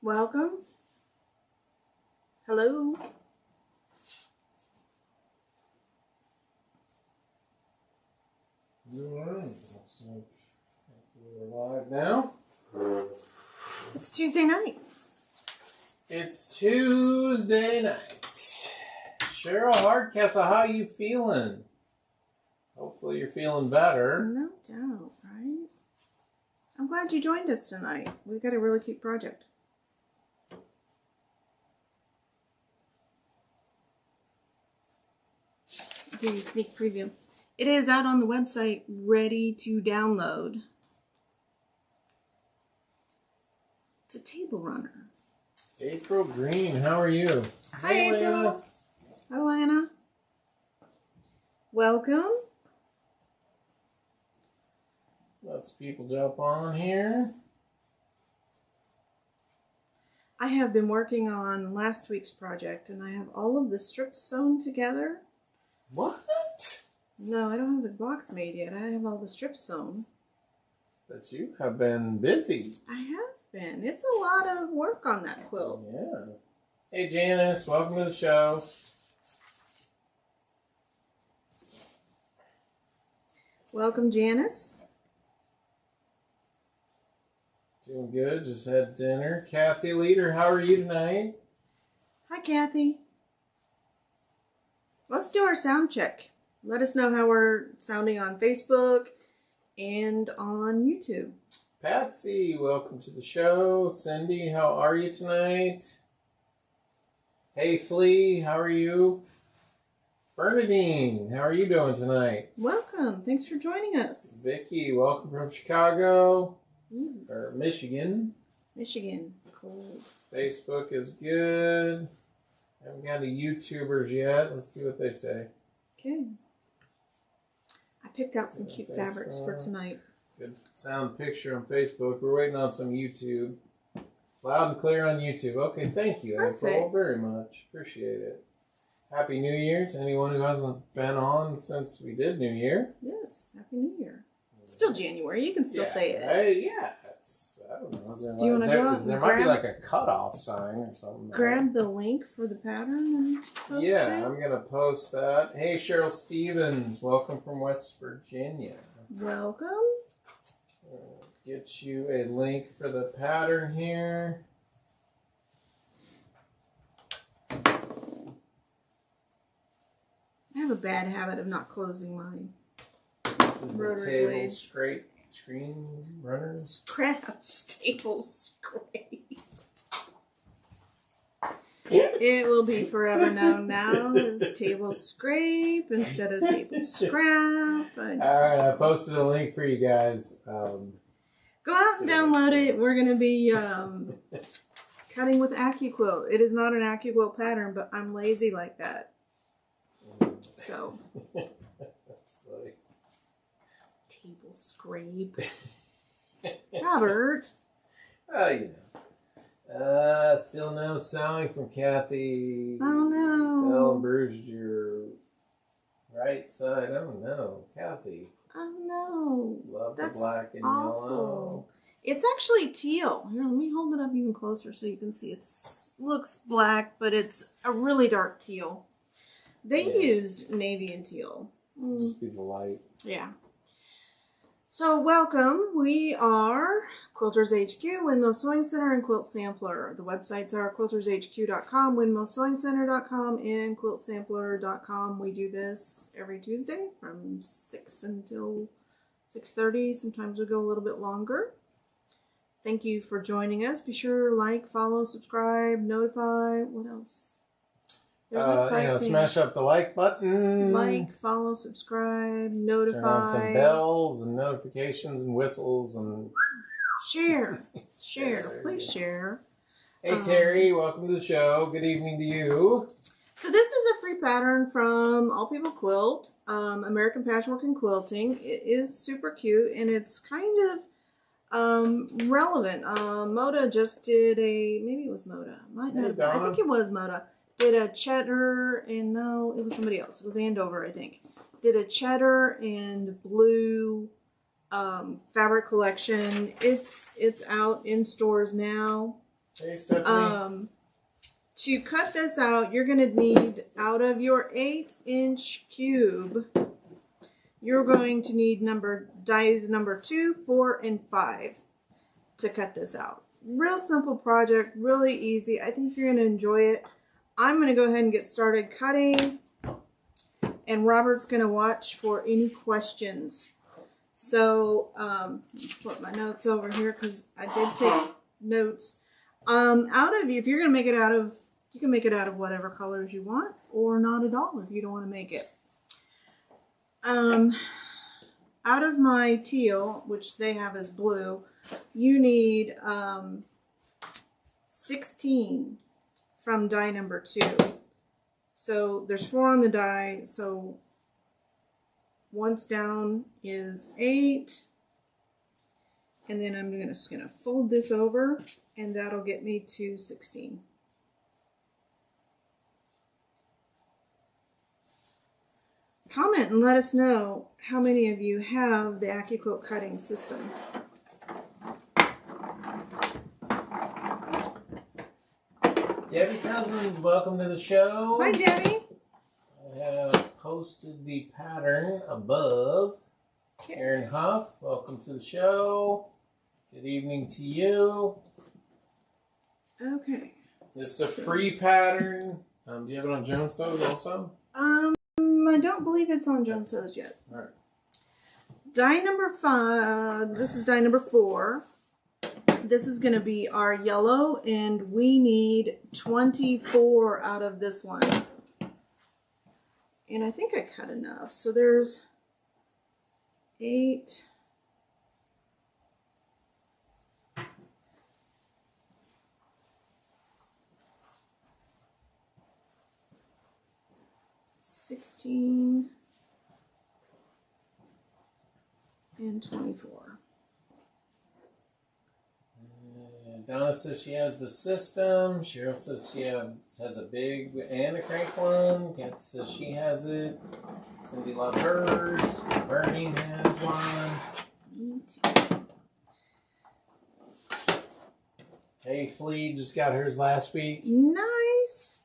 Welcome. Hello. All right. Looks like we're live now. It's Tuesday night. It's Tuesday night. Cheryl Hardcastle, how you feeling? Hopefully you're feeling better. No doubt, right? I'm glad you joined us tonight. We've got a really cute project. I'll give you a sneak preview. It is out on the website, ready to download. It's a table runner. April Green, how are you? Hi, April. Hi, Lana. Welcome. Let's people jump on here. I have been working on last week's project, and I have all of the strips sewn together. What? No, I don't have the blocks made yet. I have all the strips sewn. But you have been busy. I have been. It's a lot of work on that quilt. Yeah. Hey Janice, welcome to the show. Welcome, Janice. Doing good, just had dinner. Kathy Leader, how are you tonight? Hi, Kathy. Let's do our sound check. Let us know how we're sounding on Facebook and on YouTube. Patsy, welcome to the show. Cindy, how are you tonight? Hey Flea, how are you? Bernadine, how are you doing tonight? Welcome. Thanks for joining us. Vicky, welcome from Chicago. Ooh, Or Michigan. Michigan. Cold. Facebook is good. Haven't got any YouTubers yet. Let's see what they say. Okay. I picked out some cute fabrics for tonight. Good sound picture on Facebook. We're waiting on some YouTube. Loud and clear on YouTube. Okay, thank you, April. Very much. Appreciate it. Happy New Year to anyone who hasn't been on since we did New Year. Yes. Happy New Year. Still January. You can still say it. Right? Yeah. I don't know. Do you want to go out There and might be like a cutoff sign or something. grab the link for the pattern and post Yeah, it? I'm going to post that. Hey, Cheryl Stevens. Welcome from West Virginia. Welcome. Get you a link for the pattern here. I have a bad habit of not closing mine. This is the Rotary table blades. screen runner. Scraps, table scrape. It will be forever known now as table scrape instead of table scrap. All right, I posted a link for you guys. Go out and download it. We're going to be cutting with AccuQuilt. It is not an AccuQuilt pattern, but I'm lazy like that. So, That's funny. table scrape. Robert. You know. Still no sewing from Kathy. Oh no. Fell and bruised your right side. Oh no, Kathy. Oh no. Love That's the black and awful. yellow. It's actually teal. Here, let me hold it up even closer so you can see. It looks black, but it's a really dark teal. They used navy and teal. Just be the light. Yeah. So welcome. We are Quilters HQ, Windmill Sewing Center, and Quilt Sampler. The websites are quiltershq.com, windmillsewingcenter.com, and quiltsampler.com. We do this every Tuesday from 6 until 6:30. Sometimes we go a little bit longer. Thank you for joining us. Be sure to like, follow, subscribe, notify. What else? Smash up the like button. Like, follow, subscribe, notify. Turn on some bells and notifications and whistles and Share. Please share. Hey Terry, welcome to the show. Good evening to you. So this is a free pattern from All People Quilt, American Patchwork and Quilting. It is super cute and it's kind of relevant. Moda just did maybe it was Moda. Might not have been. I think it was Moda. Did a cheddar and no, it was somebody else. It was Andover, I think. Did a cheddar and blue fabric collection. It's out in stores now. Hey, Stephanie. To cut this out, you're going to need, out of your 8-inch cube, you're going to need dies number 2, 4, and 5 to cut this out. Real simple project, really easy. I think you're going to enjoy it. I'm going to go ahead and get started cutting, and Robert's going to watch for any questions. So, flip my notes over here because I did take notes. If you're going to make it out of, you can make it out of whatever colors you want, or not at all if you don't want to make it. Out of my teal, which they have as blue, you need 16 from die number 2. So there's 4 on the die, so once down is 8. And then I'm just going to fold this over, and that'll get me to 16. Comment and let us know how many of you have the AccuQuilt cutting system. Debbie Cousins, welcome to the show. Hi, Debbie. I have posted the pattern above. Karen Huff, welcome to the show. Good evening to you. Okay. This is a free pattern. Do you have it on Joan Sews also? I don't believe it's on Joan Sews yet. All right. Die number 5. This is die number 4. This is going to be our yellow, and we need 24 out of this one. And I think I cut enough. So there's 8. $16 and 24. Donna says she has the system. Cheryl says she has a big and a crank one. Kathy says she has it. Cindy loves hers. Bernie has one. Hey, Flea just got hers last week. Nice.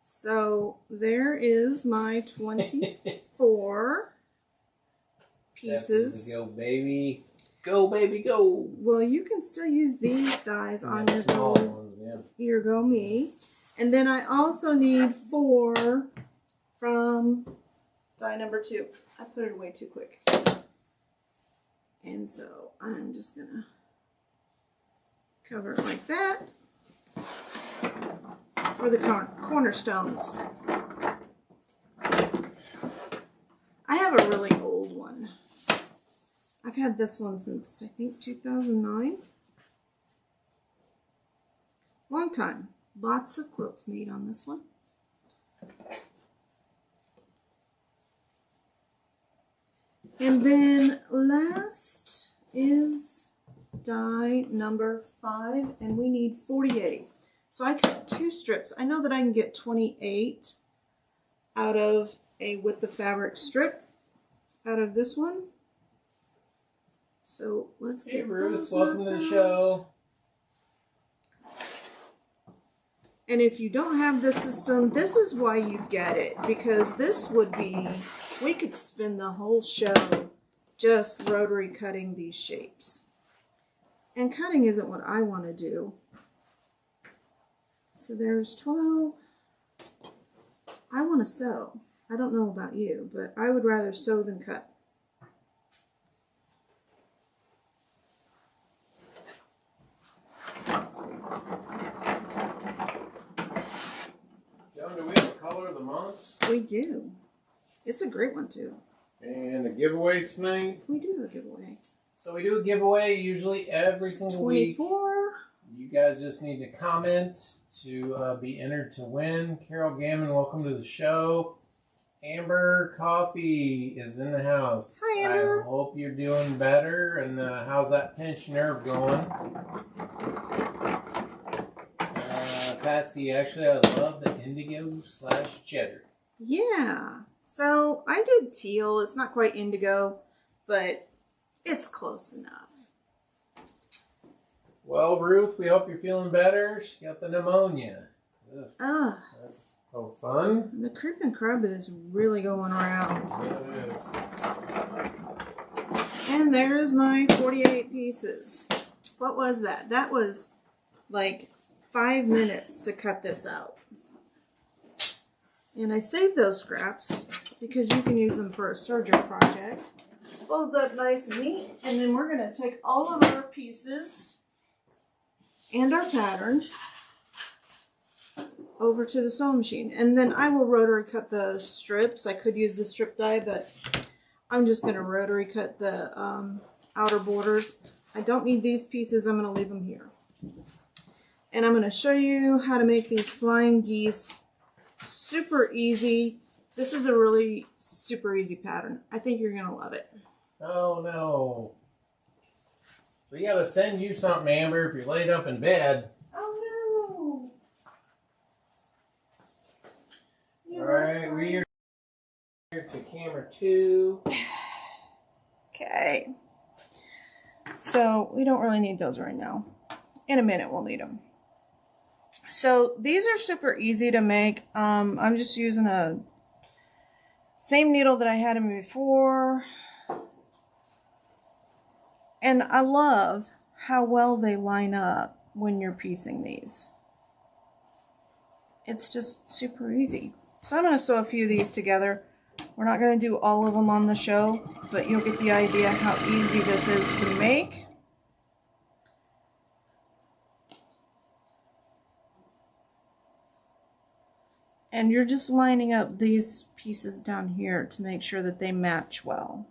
So there is my 24 pieces. Go, baby. Go, baby, go. Well, you can still use these dies on your small Go, ones, yeah. Here Go Me. And then I also need 4 from die number 2. I put it away too quick. And so I'm just going to cover it like that for the cornerstones. I have a really old one. I've had this one since, I think, 2009. Long time. Lots of quilts made on this one. And then last is die number 5, and we need 48. So I cut 2 strips. I know that I can get 28 out of a with the fabric strip out of this one. So let's get Ruth, welcome to the show. And if you don't have this system, this is why you get it, because this would be, we could spend the whole show just rotary cutting these shapes. And cutting isn't what I want to do. So there's 12. I want to sew. I don't know about you, but I would rather sew than cut. Joan, do we have a color of the month? We do. It's a great one too. And a giveaway tonight. We do have a giveaway. So we do a giveaway usually every single week. 24. You guys just need to comment to be entered to win. Carol Gammon, welcome to the show. Amber Coffee is in the house. Hi, Amber. I hope you're doing better. And how's that pinched nerve going? Patsy, actually, I love the indigo/cheddar. Yeah. So I did teal. It's not quite indigo, but it's close enough. Well, Ruth, we hope you're feeling better. She got the pneumonia. Ugh. Ah. That's no fun. The creep and crub is really going around. Yeah, it is. And there's my 48 pieces. What was that? That was like 5 minutes to cut this out. And I saved those scraps because you can use them for a surgery project. Folds up nice and neat. And then we're going to take all of our pieces and our pattern over to the sewing machine. And then I will rotary cut the strips. I could use the strip die, but I'm just going to rotary cut the outer borders. I don't need these pieces. I'm going to leave them here. And I'm going to show you how to make these flying geese. Super easy. This is a really super easy pattern. I think you're going to love it. Oh, no. We got to send you something, Amber, if you're laid up in bed. Oh, no. All right, we are here to camera 2. Okay. So we don't really need those right now. In a minute, we'll need them. So these are super easy to make. I'm just using a same needle that I had in before. And I love how well they line up when you're piecing these. It's just super easy. So I'm going to sew a few of these together. We're not going to do all of them on the show, but you'll get the idea how easy this is to make. And you're just lining up these pieces down here to make sure that they match well.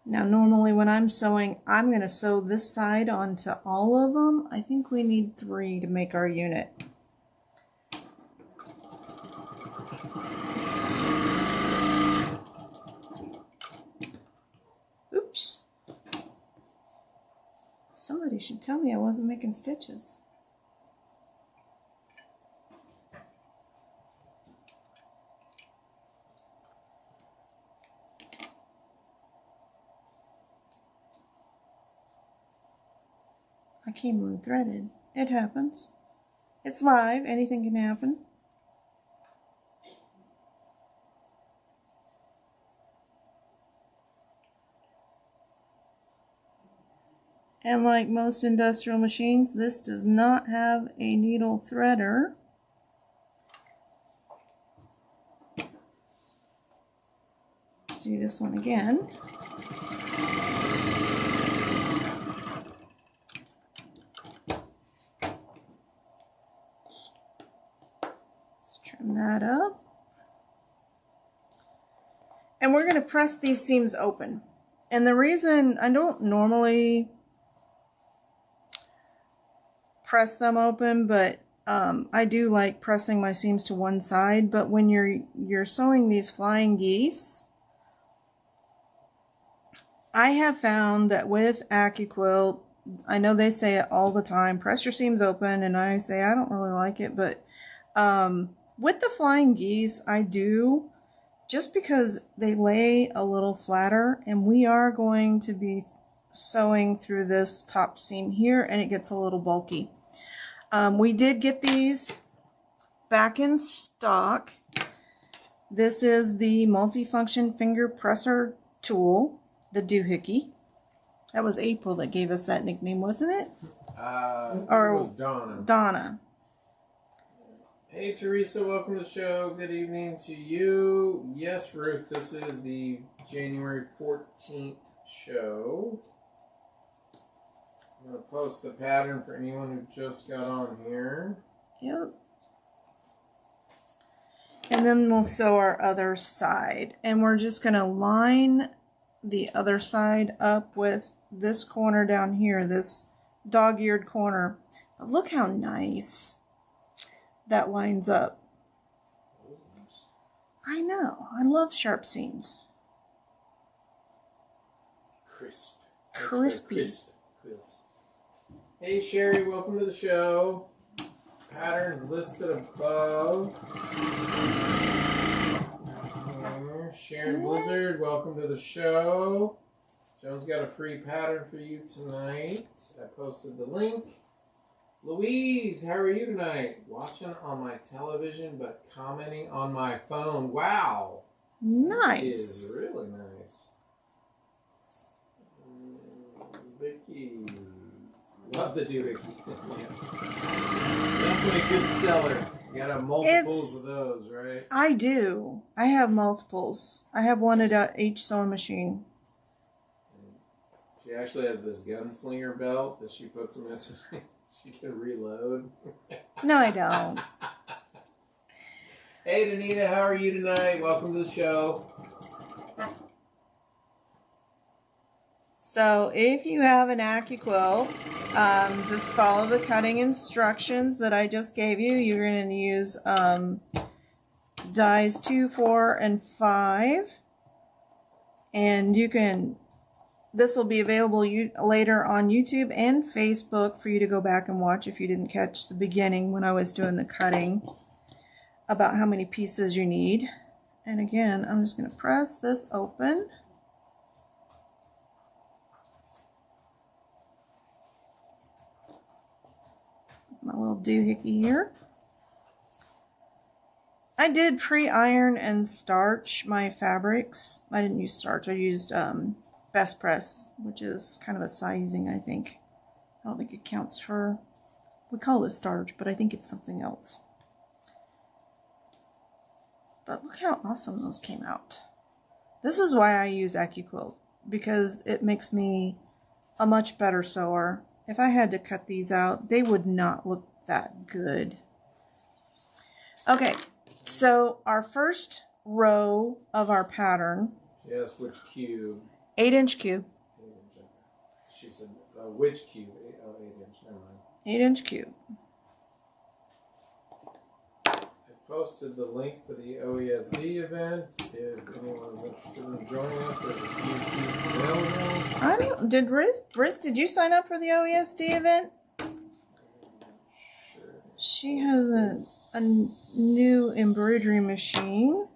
Now normally when I'm sewing, I'm going to sew this side onto all of them. I think we need 3 to make our unit. Oops. Somebody should tell me I wasn't making stitches. I came unthreaded. It happens. It's live. Anything can happen. And like most industrial machines, this does not have a needle threader. Let's do this one again. Let's trim that up. And we're going to press these seams open. And the reason I don't normally press them open, but I do like pressing my seams to one side. But when you're sewing these flying geese, I have found that with AccuQuilt, I know they say it all the time, press your seams open, and I say I don't really like it, but with the flying geese, I do, just because they lay a little flatter, and we are going to be sewing through this top seam here, and it gets a little bulky. We did get these back in stock. This is the multifunction finger presser tool, the doohickey. That was April that gave us that nickname, wasn't it? Or it was Donna. Donna. Hey Teresa, welcome to the show. Good evening to you. Yes, Ruth, this is the January 14th show. I'm going to post the pattern for anyone who just got on here. Yep. And then we'll sew our other side. And we're just going to line the other side up with this corner down here, this dog-eared corner. But look how nice that lines up. I know. I love sharp seams. Crisp. Crispy. Crisp quilt. Hey Sherry, welcome to the show. Patterns listed above. Sharon Blizzard, welcome to the show. Joan's got a free pattern for you tonight. I posted the link. Louise, how are you tonight? Watching on my television but commenting on my phone. Wow. Nice. That is really nice. Vicky. Love the doohickey. Definitely a good seller. You gotta have multiples of those, right? I do. I have multiples. I have one at each sewing machine. She actually has this gunslinger belt that she puts them in so she can reload. No, I don't. Hey, Danita, how are you tonight? Welcome to the show. So if you have an AccuQuilt, just follow the cutting instructions that I just gave you. You're going to use dies 2, 4, and 5. And you can, this will be available later on YouTube and Facebook for you to go back and watch if you didn't catch the beginning when I was doing the cutting about how many pieces you need. And again, I'm just going to press this open. My little doohickey here. I did pre-iron and starch my fabrics. I didn't use starch. I used Best Press, which is kind of a sizing, I think. I don't think it counts for, we call it starch, but I think it's something else. But look how awesome those came out. This is why I use AccuQuilt, because it makes me a much better sewer. If I had to cut these out, they would not look that good. Okay, so our first row of our pattern. Yes, which cube? 8-inch cube. 8-inch. She said, which cube? 8-inch, never mind. 8-inch cube. I posted the link for the OESD event. If anyone is interested in joining us, there's a few seats available. I don't, did Ruth, did you sign up for the OESD event? Sure. She has a new embroidery machine.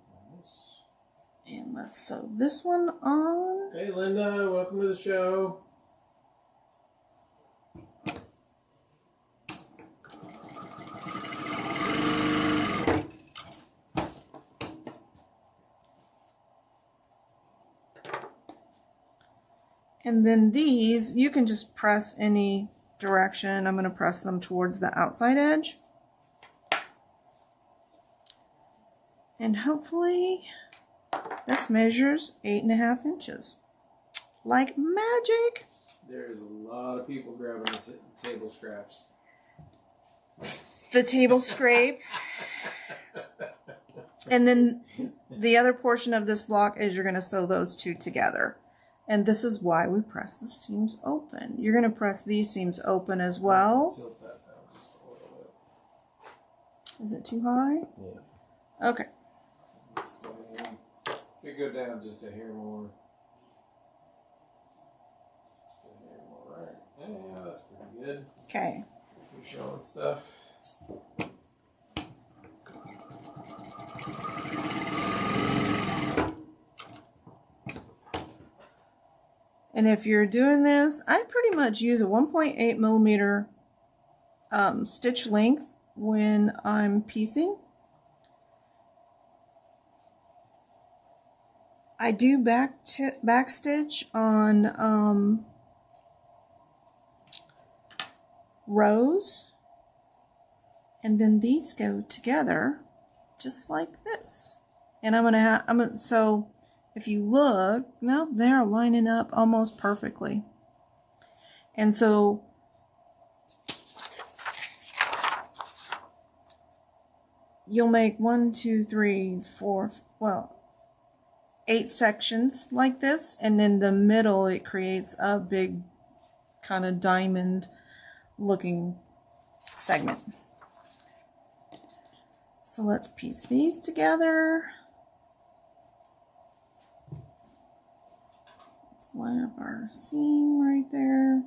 And let's sew this one on. Hey Linda, welcome to the show. And then these, you can just press any direction. I'm going to press them towards the outside edge. And hopefully this measures 8.5 inches. Like magic. There's a lot of people grabbing the table scraps. The table scrape. And then the other portion of this block is you're going to sew those two together. And this is why we press the seams open. You're going to press these seams open as well. Tilt that down just a little bit. Is it too high? Yeah. Okay. So, could go down just a hair more. Just a hair more, right? Yeah, that's pretty good. Okay. You're showing stuff. And if you're doing this, I pretty much use a 1.8 millimeter stitch length when I'm piecing. I do back stitch on rows, and then these go together just like this. And so if you look, no, they're lining up almost perfectly. And so you'll make 1, 2, 3, 4, well, 8 sections like this, and in the middle it creates a big kind of diamond looking segment. So let's piece these together. Let's line up our seam right there.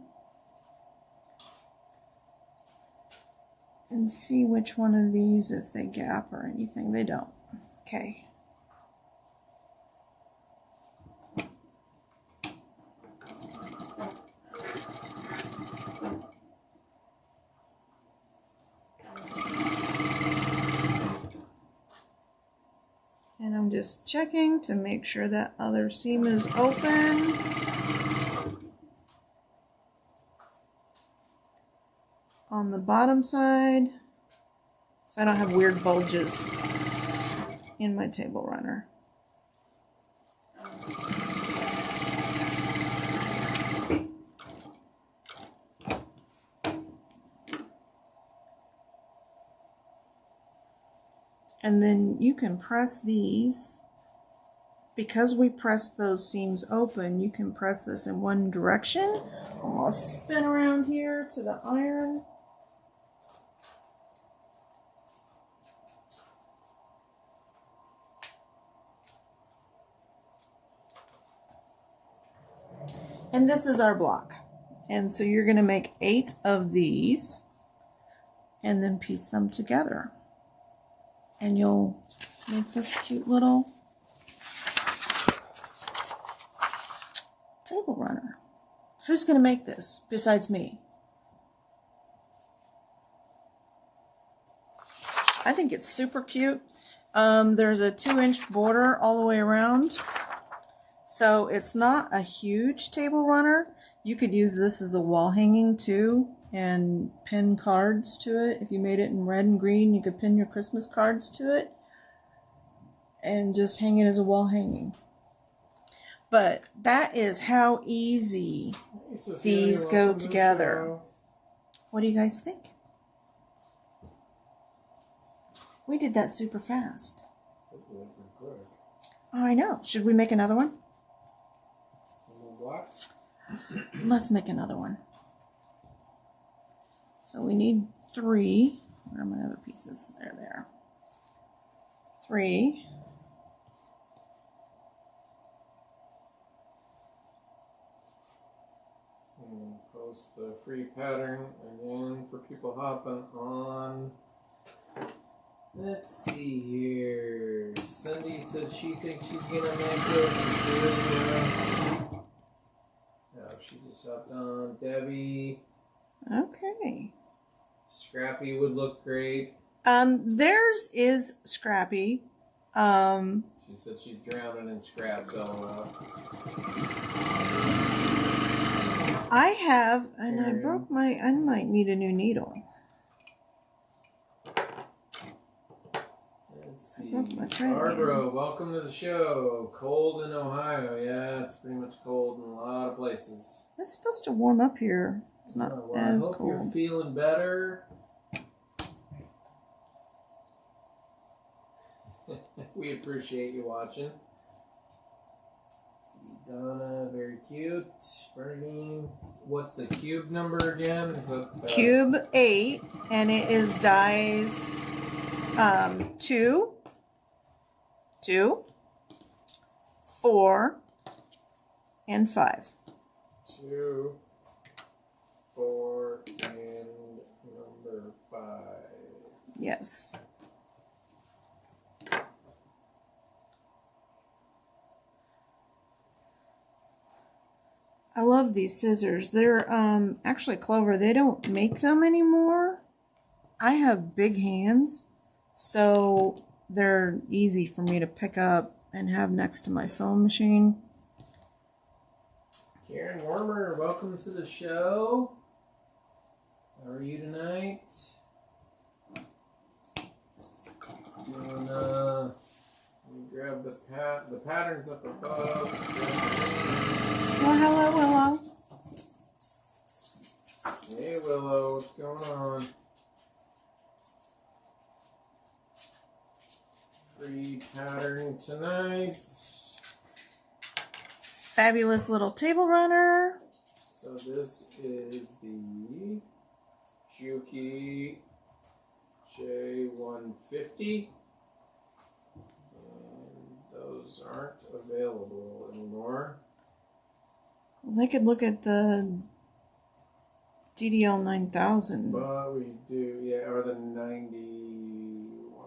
and see which one of these, if they gap or anything. They don't. Okay. And I'm just checking to make sure that other seam is open. On the bottom side, so I don't have weird bulges in my table runner. And then you can press these. Because we pressed those seams open, you can press this in one direction. I'll spin around here to the iron. And this is our block. And so you're going to make 8 of these and then piece them together. And you'll make this cute little table runner. Who's going to make this besides me? I think it's super cute. There's a 2-inch border all the way around. So it's not a huge table runner. You could use this as a wall hanging too and pin cards to it. If you made it in red and green, you could pin your Christmas cards to it and just hang it as a wall hanging. But that is how easy these go together. What do you guys think? We did that super fast. Oh, I know. Should we make another one? Let's make another one. So we need 3. Where are my other pieces? There they are. 3. And post the free pattern again for people hopping on. Let's see here. Cindy says she thinks she's gonna make this. Oh, she just hopped on. Debbie. Okay. Scrappy would look great. Theirs is Scrappy. She said she's drowning in scraps. LOL. I have, and I broke my. I might need a new needle. Barbara, welcome to the show. Cold in Ohio. Yeah, it's pretty much cold in a lot of places. It's supposed to warm up here. It's not as I hope cold. You're feeling better. We appreciate you watching. Donna, very cute. Bernadine, what's the cube number again? Is that Cube 8, and it is dies 2, 4, and 5. 2, 4, and number 5. Yes. I love these scissors. They're actually Clover. They don't make them anymore. I have big hands, so they're easy for me to pick up and have next to my sewing machine. Karen Warmer, welcome to the show. How are you tonight? Doing, let me grab the patterns up above. Well, hello, Willow. Hey, Willow, what's going on? Free pattern tonight. Fabulous little table runner. So this is the Juki J150. And those aren't available anymore. They could look at the DDL 9000. But we do, yeah, or the 91.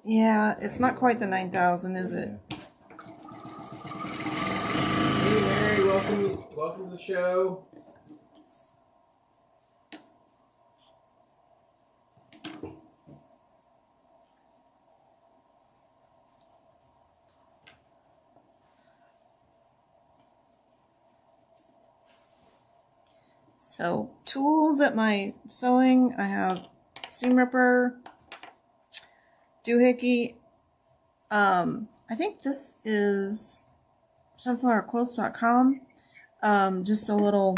Yeah, it's not quite the 9000, is it? Hey Mary, welcome to the show. So, tools at my sewing, I have seam ripper, doohickey. I think this is sunflowerquilts.com. Just a little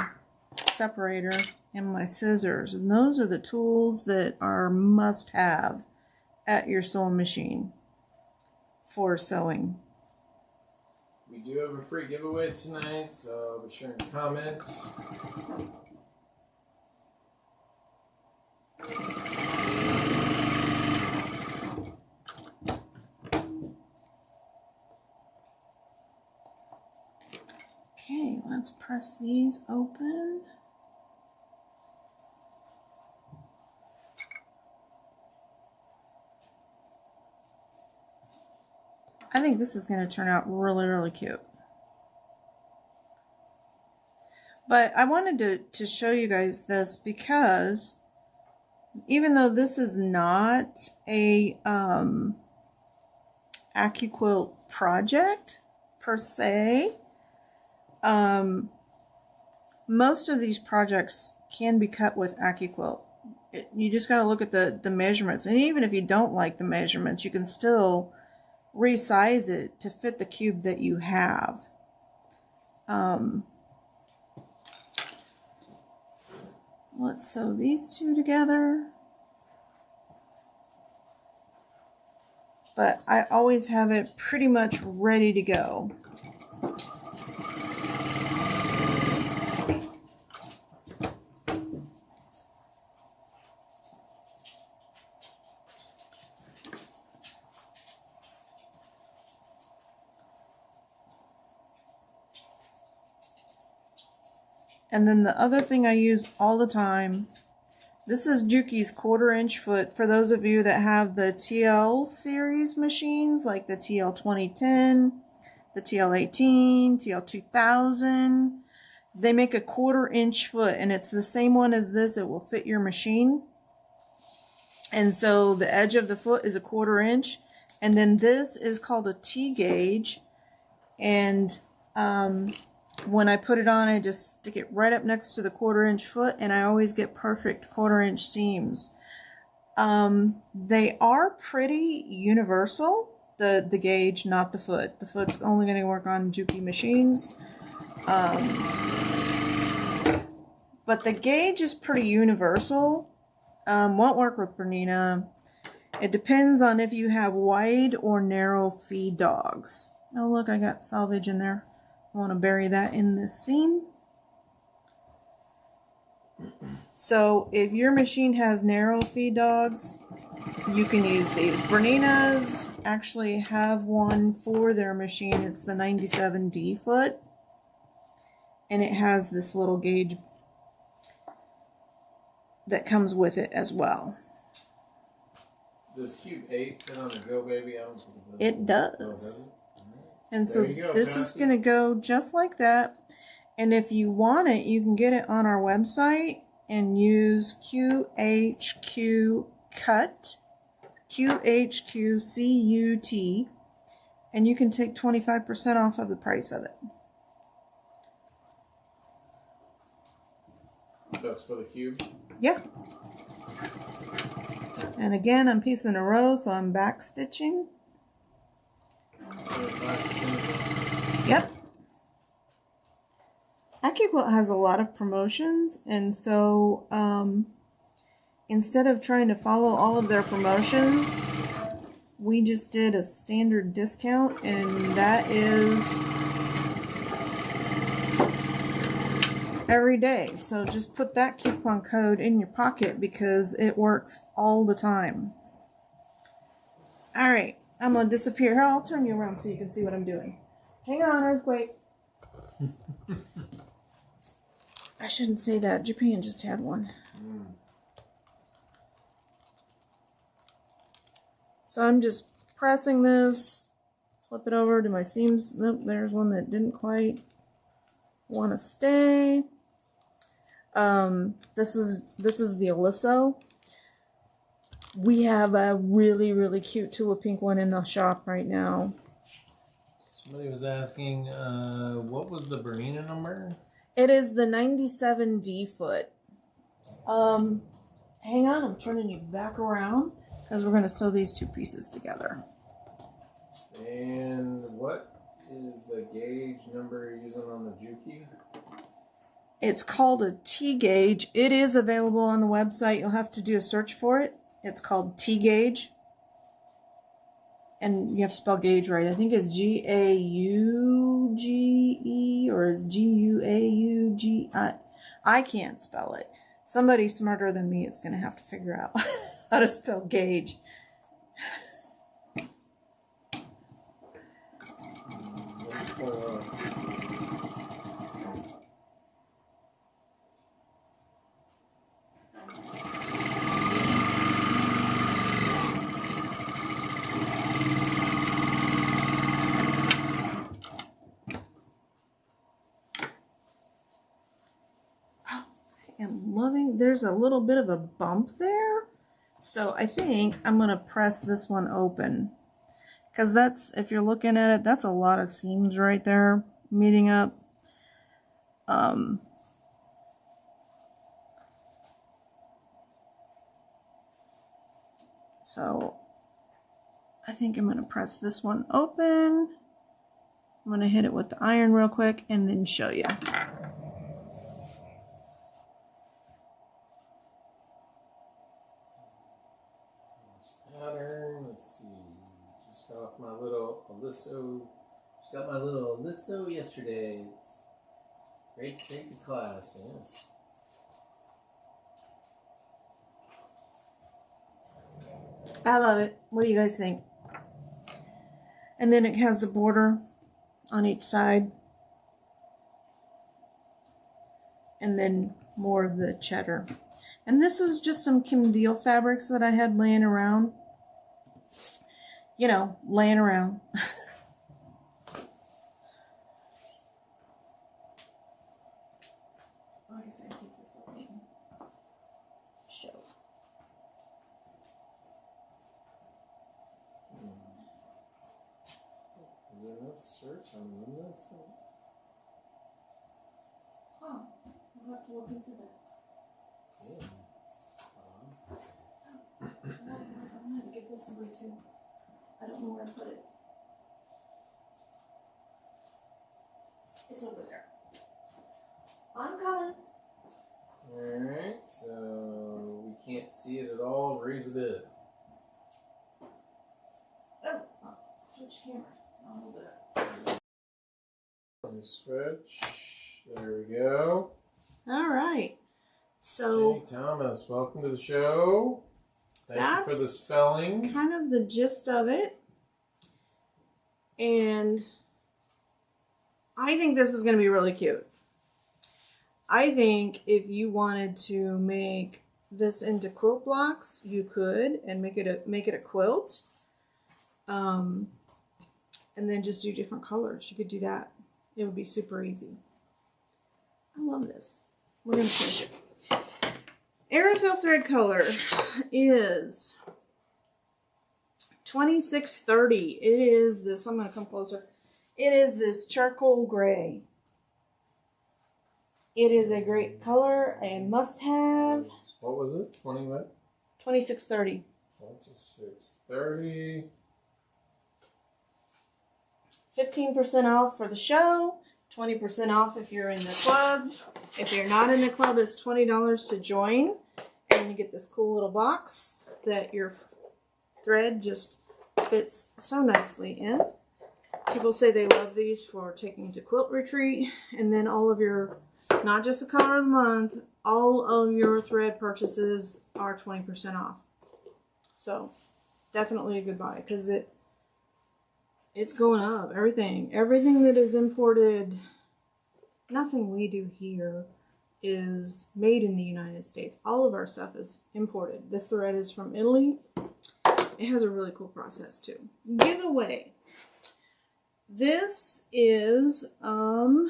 separator and my scissors. And those are the tools that are must have at your sewing machine for sewing. We do have a free giveaway tonight, so be sure to comment. Okay, let's press these open. I think this is going to turn out really, really cute. But I wanted to show you guys this because even though this is not a AccuQuilt project per se, most of these projects can be cut with AccuQuilt. You just got to look at the measurements. And even if you don't like the measurements, you can still resize it to fit the cube that you have. Let's sew these two together. But I always have it pretty much ready to go. And then the other thing I use all the time, this is Juki's 1/4 inch foot. For those of you that have the TL series machines, like the TL 2010, the TL 18, TL 2000, they make a 1/4 inch foot, and it's the same one as this. It will fit your machine. And so the edge of the foot is a 1/4 inch. And then this is called a T gauge. And when I put it on, I just stick it right up next to the 1/4 inch foot, and I always get perfect 1/4 inch seams. They are pretty universal, the gauge, not the foot. The foot's only going to work on Juki machines. But the gauge is pretty universal. Won't work with Bernina. It depends on if you have wide or narrow feed dogs. Oh, look, I got selvage in there. I want to bury that in this seam. So if your machine has narrow feed dogs, you can use these. Bernina's actually have one for their machine. It's the 97D foot. And it has this little gauge that comes with it as well. Does Cube 8 fit on the Go Baby? I don't think it does. Oh, does it? And so this is going to go just like that. And if you want it, you can get it on our website and use QHQ Cut, QHQCUT, and you can take 25% off of the price of it. That's for the cube? Yeah. And again, I'm piecing a row, so I'm back stitching. Yep. AccuQuilt has a lot of promotions, and so instead of trying to follow all of their promotions, we just did a standard discount, and that is every day. So just put that coupon code in your pocket because it works all the time. All right. I'm going to disappear. Here, I'll turn you around so you can see what I'm doing. Hang on, earthquake. I shouldn't say that. Japan just had one. So I'm just pressing this, flip it over to my seams. Nope, there's one that didn't quite want to stay. This is the Aliso. We have a really, really cute tulip pink one in the shop right now. Somebody was asking, what was the Bernina number? It is the 97D foot. Hang on, I'm turning you back around because we're going to sew these two pieces together. And what is the gauge number you're using on the Juki? It's called a T gauge. It is available on the website. You'll have to do a search for it. It's called T gauge. And you have to spell gauge right. I think it's G-A-U-G-E or is G-U-A-U-G-I. I can't spell it. Somebody smarter than me is going to have to figure out how to spell gauge. I'm loving, there's a little bit of a bump there. So I think I'm going to press this one open. Because that's, if you're looking at it, that's a lot of seams right there meeting up. So I think I'm going to press this one open. I'm going to hit it with the iron real quick and then show you. Pattern, let's see. Just got off my little Aliso. Just got my little Aliso yesterday. Great to take to class, yes. I love it. What do you guys think? And then it has a border on each side. And then more of the cheddar. And this is just some Kim Deal fabrics that I had laying around. You know, laying around. I guess I take this one in. Show. Is there no search on this? Huh. We'll have to look into that. Yeah. I'm going to give this away too. I don't know where to put it. It's over there. I'm coming. Alright, so we can't see it at all. Raise it up. Oh, switch camera. I'll hold it up. Let me switch. There we go. All right. So Jenny Thomas, welcome to the show. Thank you for the spelling. Kind of the gist of it. And I think this is going to be really cute. I think if you wanted to make this into quilt blocks, you could, and make it a quilt. And then just do different colors. You could do that. It would be super easy. I love this. We're going to finish it. Aerofill thread color is 2630. It is this, I'm going to come closer. It is this charcoal gray. It is a great color, a must-have. What was it? 20 what? 2630. 2630. 15% off for the show. 20% off if you're in the club. If you're not in the club, it's $20 to join. And you get this cool little box that your thread just fits so nicely in. People say they love these for taking to quilt retreat. And then all of your, not just the color of the month, all of your thread purchases are 20% off. So definitely a good buy because it's going up. Everything that is imported, nothing we do here is made in the United States. All of our stuff is imported. This thread is from Italy. It has a really cool process too. Giveaway. This is Valdani.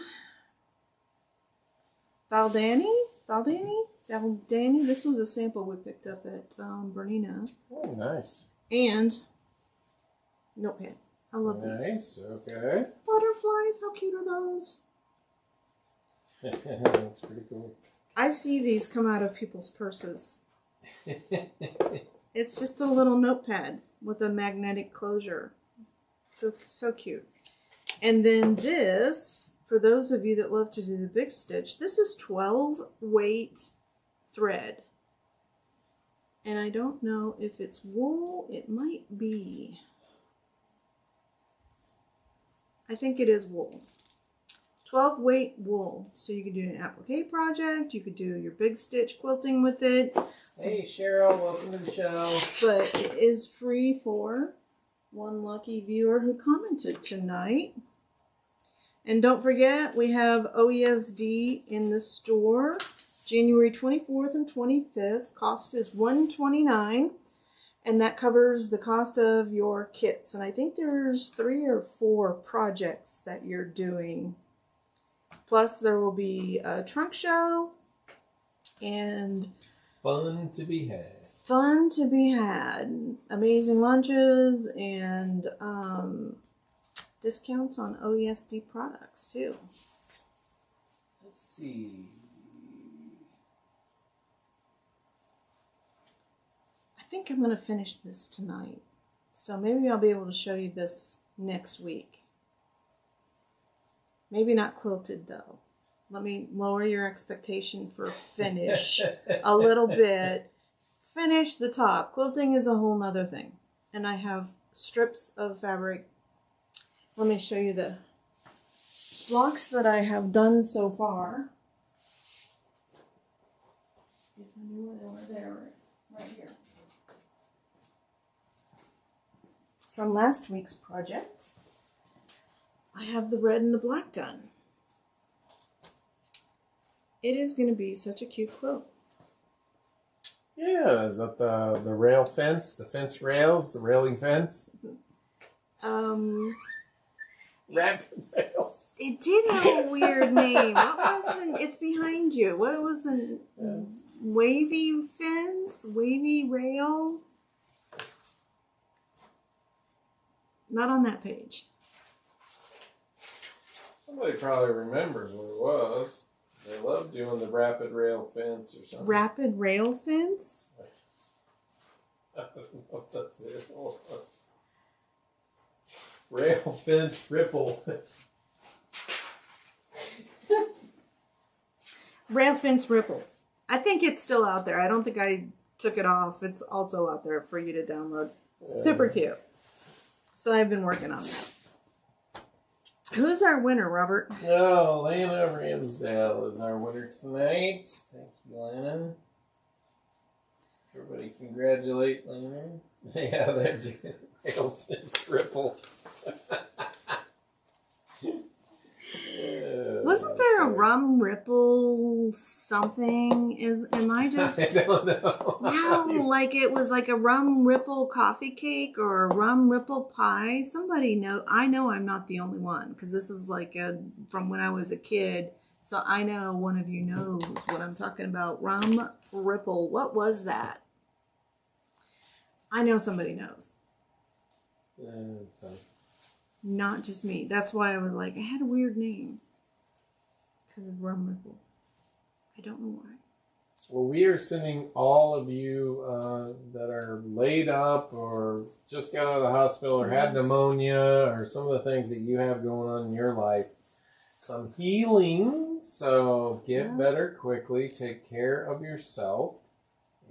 This was a sample we picked up at Bernina. Oh, nice. And notepad. I love these. Nice, okay. Butterflies, how cute are those? That's pretty cool. I see these come out of people's purses. It's just a little notepad with a magnetic closure. So cute. And then this, for those of you that love to do the big stitch, this is 12 weight thread. And I don't know if it's wool. It might be. I think it is wool. 12 weight wool. So you could do an applique project. You could do your big stitch quilting with it. Hey Cheryl, welcome to the show. But it is free for one lucky viewer who commented tonight. And don't forget, we have OESD in the store January 24th and 25th. Cost is $129. And that covers the cost of your kits. And I think there's 3 or 4 projects that you're doing. Plus there will be a trunk show and fun to be had. Amazing lunches and discounts on OESD products too. Let's see. I think I'm going to finish this tonight. So maybe I'll be able to show you this next week. Maybe not quilted though. Let me lower your expectation for finish a little bit. Finish the top. Quilting is a whole nother thing. And I have strips of fabric. Let me show you the blocks that I have done so far. If I knew where they were, there, right here. From last week's project, I have the red and the black done. It is going to be such a cute quilt. Yeah, is that the rail fence, the fence rails, the railing fence? Rapid rails. It did have a weird name. What was the? It's behind you. What was the? Wavy fence, wavy rail. Not on that page. Somebody probably remembers what it was. They love doing the rapid rail fence or something. Rapid rail fence? I don't know if that's it. Rail fence ripple. Rail fence ripple. I think it's still out there. I don't think I took it off. It's also out there for you to download. Super cute. So I've been working on that. Who's our winner, Robert? Oh, Lana Ramsdale is our winner tonight. Thank you, Lana. Everybody congratulate Lana. Yeah, that rail fence ripple. Wasn't there a rum ripple something? Am I just... I don't know. No, like it was like a rum ripple coffee cake or a rum ripple pie. Somebody know. I know I'm not the only one because this is like from when I was a kid. So I know one of you knows what I'm talking about. Rum ripple. What was that? I know somebody knows. Okay. Not just me. That's why I was like, I had a weird name. Because of rum ripple. I don't know why. Well, we are sending all of you that are laid up or just got out of the hospital or had pneumonia or some of the things that you have going on in your life some healing. So get better quickly. Take care of yourself.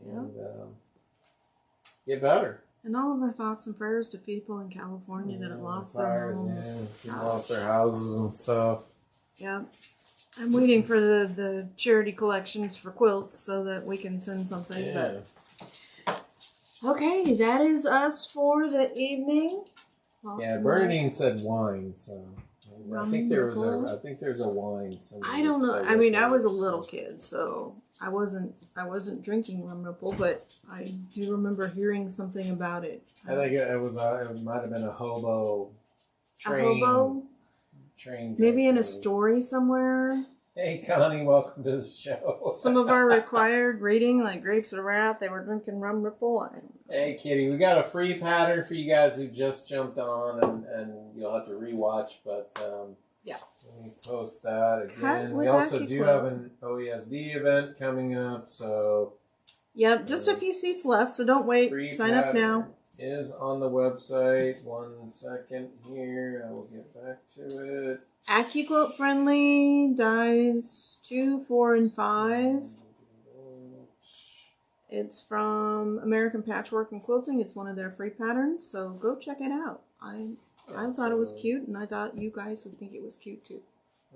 And get better. And all of our thoughts and prayers to people in California that have lost their homes. People lost their houses and stuff. Yeah. I'm waiting for the charity collections for quilts so that we can send something. Yeah. But okay, that is us for the evening. Well, Yeah, Bernadine said wine, so I think there's a wine. I don't know. I mean, I was a little kid, so I wasn't drinking rum nipple, but I do remember hearing something about it. I think it was it might have been a hobo train. A hobo? Train. Maybe in a story somewhere. Hey, Connie, welcome to the show. Some of our required reading, like Grapes of Wrath, they were drinking rum nipple. Hey, Kitty, we got a free pattern for you guys who just jumped on, and you'll have to rewatch, but yeah. Let me post that again. We also do have an OESD event coming up, so... Yep, just a few seats left, so don't wait. Sign up now. Is on the website. 1 second here. I will get back to it. AccuQuilt friendly, dies 2, 4, and 5. It's from American Patchwork and Quilting. It's one of their free patterns, so go check it out. I thought it was cute, and I thought you guys would think it was cute too.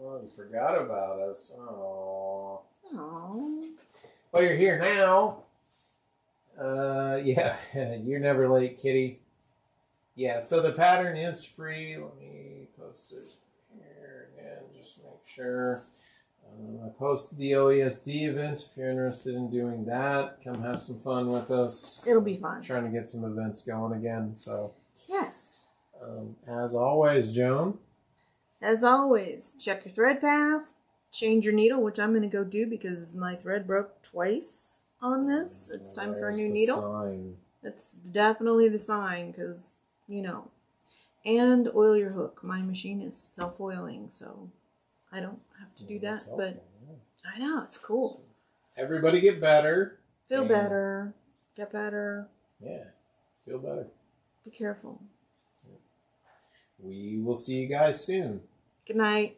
Oh, you forgot about us. Aww. Aww. Well, you're here now. Yeah, you're never late, Kitty. Yeah, so the pattern is free. Let me post it here again, just make sure. I posted the OESD event. If you're interested in doing that, come have some fun with us. It'll be fun. I'm trying to get some events going again. So yes. As always, Joan. As always, check your thread path. Change your needle, which I'm going to go do because my thread broke twice on this. It's time for a new needle. Sign. That's definitely the sign because, you know. And oil your hook. My machine is self-oiling, so I don't have to do that. But I know, it's cool. Everybody get better. Feel better. Get better. Yeah, feel better. Be careful. We will see you guys soon. Good night.